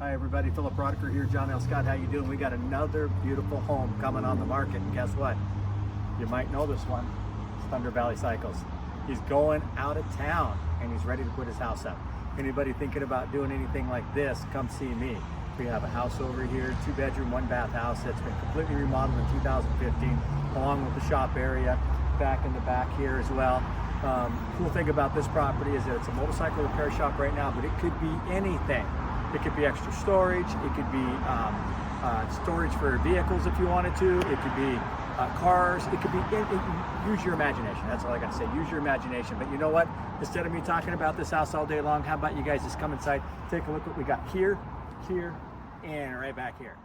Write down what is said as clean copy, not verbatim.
Hi everybody, Philip Rodocker here, John L. Scott. How you doing? We got another beautiful home coming on the market, and guess what? You might know this one. It's Thunder Valley Cycles. He's going out of town and he's ready to put his house up. Anybody thinking about doing anything like this, come see me. We have a house over here, 2-bedroom, 1-bath house that's been completely remodeled in 2015, along with the shop area back in the back here as well. Cool thing about this property is that it's a motorcycle repair shop right now, but it could be anything. It could be extra storage. It could be storage for vehicles if you wanted to. It could be cars. It could be, use your imagination. That's all I got to say. Use your imagination. But you know what? Instead of me talking about this house all day long, how about you guys just come inside, take a look what we got here, here, and right back here.